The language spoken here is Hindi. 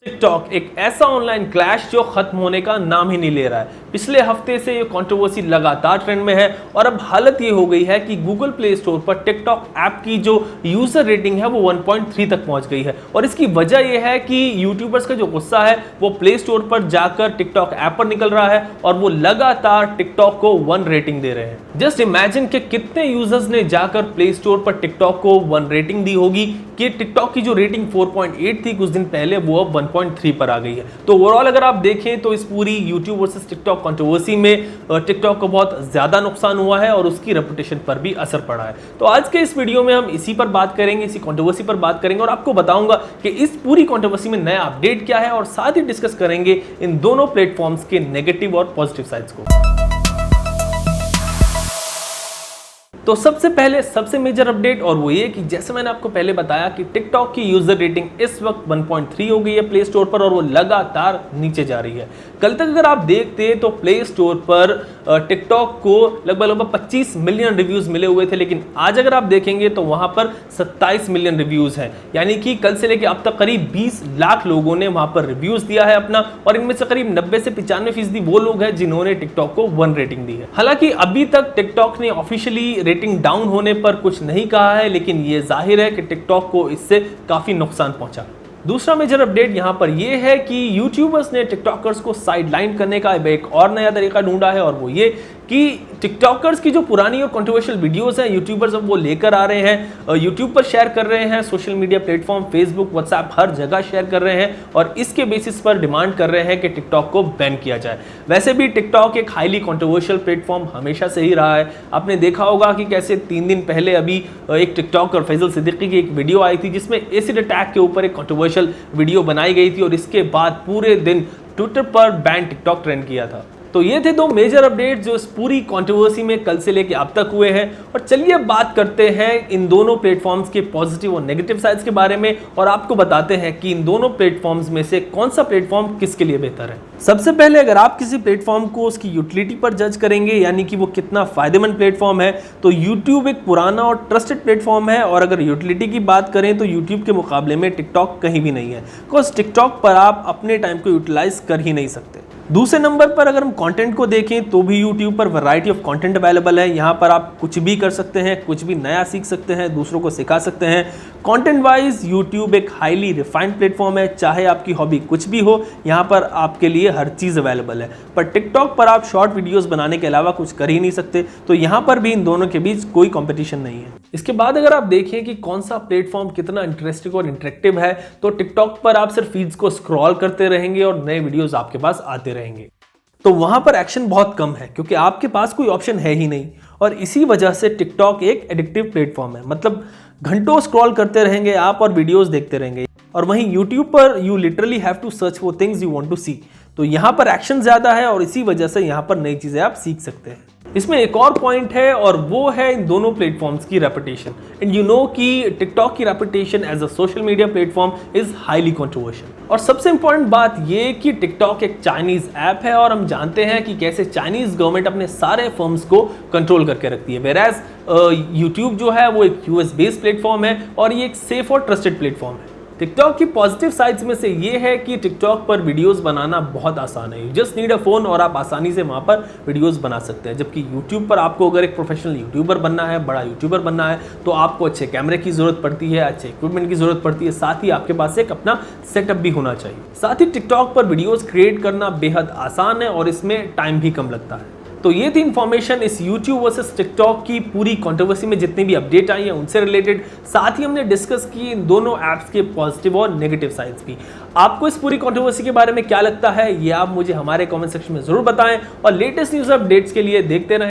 टिकटॉक एक ऐसा ऑनलाइन क्लैश जो खत्म होने का नाम ही नहीं ले रहा है। पिछले हफ्ते से ये कंट्रोवर्सी लगातार ट्रेंड में है और अब हालत ये हो गई है कि गूगल प्ले स्टोर पर टिकटॉक ऐप की जो यूजर रेटिंग है वो 1.3 तक पहुंच गई है। और इसकी वजह यह है कि यूट्यूबर्स का जो गुस्सा है वो प्ले स्टोर पर जाकर टिकटॉक ऐप पर निकल रहा है और वो लगातार टिकटॉक को 1 रेटिंग दे रहे हैं। जस्ट इमेजिन कि कितने यूजर्स ने जाकर प्ले स्टोर पर टिकटॉक को 1 रेटिंग दी होगी कि टिकटॉक की जो रेटिंग 4.8 थी कुछ दिन पहले वो अब 1.3 पर आ गई है। तो ओवरऑल अगर आप देखें तो इस पूरी यूट्यूब वर्सेस टिकटॉक कंट्रोवर्सी में टिकटॉक को बहुत ज्यादा नुकसान हुआ है और उसकी रेपुटेशन पर भी असर पड़ा है। तो आज के इस वीडियो में हम इसी पर बात करेंगे, इसी कंट्रोवर्सी पर बात करेंगे और आपको बताऊंगा कि इस पूरी कंट्रोवर्सी में नया अपडेट क्या है और साथ ही डिस्कस करेंगे इन दोनों प्लेटफॉर्म्स के नेगेटिव और पॉजिटिव साइड्स को। तो सबसे पहले सबसे मेजर अपडेट और वो ये कि जैसे मैंने आपको पहले बताया कि टिकटॉक की यूजर रेटिंग इस वक्त 1.3 हो गई है प्ले स्टोर पर और वो लगातार नीचे जा रही है। कल तक अगर आप देखते तो प्ले स्टोर पर टिकटॉक को लगभग 25 मिलियन रिव्यूज मिले हुए थे, लेकिन आज अगर आप देखेंगे तो वहां पर 27 मिलियन रिव्यूज हैं। यानी कि कल से लेकर अब तक करीब 20 लाख लोगों ने वहां पर रिव्यूज दिया है अपना और इनमें से करीब 90 से 95% वो लोग हैं जिन्होंने टिकटॉक को 1 रेटिंग दी है। हालांकि अभी तक टिकटॉक ने ऑफिशियली रेटिंग डाउन होने पर कुछ नहीं कहा है, लेकिन यह जाहिर है कि टिकटॉक को इससे काफी नुकसान पहुंचा। दूसरा मेजर अपडेट यहां पर यह है कि यूट्यूबर्स ने टिकटॉकर्स को साइडलाइन करने का एक और नया तरीका ढूंढा है और वो ये कि टिकटॉकर्स की जो पुरानी और कंट्रोवर्शियल वीडियोस हैं यूट्यूबर्स अब वो लेकर आ रहे हैं, यूट्यूब पर शेयर कर रहे हैं, social media platform Facebook WhatsApp हर जगह शेयर कर रहे हैं और इसके बेसिस पर डिमांड कर रहे हैं कि टिकटॉक को बैन किया जाए। वैसे भी टिकटॉक एक हाईली कंट्रोवर्शियल प्लेटफॉर्म हमेशा से ही रहा है। आपने देखा होगा कि कैसे 3 दिन पहले अभी एक टिकटॉकर फैजल सिद्दीकी की एक वीडियो आई थी जिसमें एसिड अटैक के ऊपर एक कंट्रोवर्शियल वीडियो बनाई गई थी और इसके बाद पूरे दिन ट्विटर पर बैन टिकटॉक ट्रेंड किया था। तो ये थे 2 मेजर अपडेट जो इस पूरी कंट्रोवर्सी में कल से लेकर अब तक हुए हैं। और चलिए अब बात करते हैं इन दोनों प्लेटफॉर्म्स के पॉजिटिव और नेगेटिव साइड्स के बारे में और आपको बताते हैं कि इन दोनों प्लेटफॉर्म्स में से कौन सा प्लेटफॉर्म किसके लिए बेहतर है। सबसे पहले अगर आप किसी प्लेटफॉर्म को उसकी यूटिलिटी पर जज करेंगे, यानी कि वो कितना फायदेमंद प्लेटफॉर्म है, तो यूट्यूब एक पुराना और ट्रस्टेड प्लेटफॉर्म है। और अगर यूटिलिटी की बात करें तो यूट्यूब के मुकाबले में टिकटॉक कहीं भी नहीं है, बिकॉज टिकटॉक पर आप अपने टाइम को यूटिलाइज कर ही नहीं सकते। दूसरे नंबर पर अगर हम कंटेंट को देखें तो भी YouTube पर वैरायटी ऑफ कंटेंट अवेलेबल है। यहाँ पर आप कुछ भी कर सकते हैं, कुछ भी नया सीख सकते हैं, दूसरों को सिखा सकते हैं। कंटेंट वाइज YouTube एक हाईली रिफाइंड प्लेटफॉर्म है, चाहे आपकी हॉबी कुछ भी हो, यहाँ पर आपके लिए हर चीज़ अवेलेबल है। पर टिकटॉक पर आप शॉर्ट वीडियोस बनाने के अलावा कुछ कर ही नहीं सकते, तो यहाँ पर भी इन दोनों के बीच कोई कॉम्पिटिशन नहीं है। इसके बाद अगर आप देखें कि कौन सा प्लेटफॉर्म कितना इंटरेस्टिंग और इंटरेक्टिव है, तो टिकटॉक पर आप सिर्फ फीड्स को स्क्रॉल करते रहेंगे और नए वीडियोस आपके पास आते रहेंगे। तो वहां पर एक्शन बहुत कम है क्योंकि आपके पास कोई ऑप्शन है ही नहीं और इसी वजह से टिकटॉक एक एडिक्टिव प्लेटफॉर्म है। मतलब घंटों स्क्रॉल करते रहेंगे आप और वीडियोस देखते रहेंगे। और वहीं यूट्यूब पर you literally have to search for things you want to see, तो यहाँ पर एक्शन ज्यादा है और इसी वजह से यहाँ पर नई चीजें आप सीख सकते हैं। इसमें एक और पॉइंट है और वो है इन दोनों प्लेटफॉर्म्स की रेपुटेशन। एंड यू नो कि टिकटॉक की reputation as a social media platform is highly controversial. और सबसे इंपॉर्टेंट बात ये कि टिकटॉक एक चाइनीज ऐप है और हम जानते हैं कि कैसे चाइनीज गवर्नमेंट अपने सारे फर्म्स को कंट्रोल करके रखती है, वेयरएज यूट्यूब जो है वो एक यूएस बेस्ड प्लेटफॉर्म है और ये एक सेफ और ट्रस्टेड प्लेटफॉर्म है। टिकटॉक की पॉजिटिव साइड्स में से ये है कि टिकटॉक पर वीडियोस बनाना बहुत आसान है। You just need a phone और आप आसानी से वहां पर वीडियोस बना सकते हैं। जबकि यूट्यूब पर आपको अगर एक प्रोफेशनल यूट्यूबर बनना है, बड़ा यूट्यूबर बनना है, तो आपको अच्छे कैमरे की जरूरत पड़ती है, अच्छे इक्विपमेंट की जरूरत पड़ती है, साथ ही आपके पास एक अपना सेटअप भी होना चाहिए। साथ ही टिकटॉक पर वीडियोस क्रिएट करना बेहद आसान है और इसमें टाइम भी कम लगता है। तो ये थी इंफॉर्मेशन इस YouTube वर्सेस टिकटॉक की पूरी कंट्रोवर्सी में जितनी भी अपडेट आई है उनसे रिलेटेड। साथ ही हमने डिस्कस की इन दोनों ऐप्स के पॉजिटिव और नेगेटिव साइड्स भी। आपको इस पूरी कंट्रोवर्सी के बारे में क्या लगता है ये आप मुझे हमारे कमेंट सेक्शन में जरूर बताएं और लेटेस्ट न्यूज़ अपडेट्स के लिए देखते रहें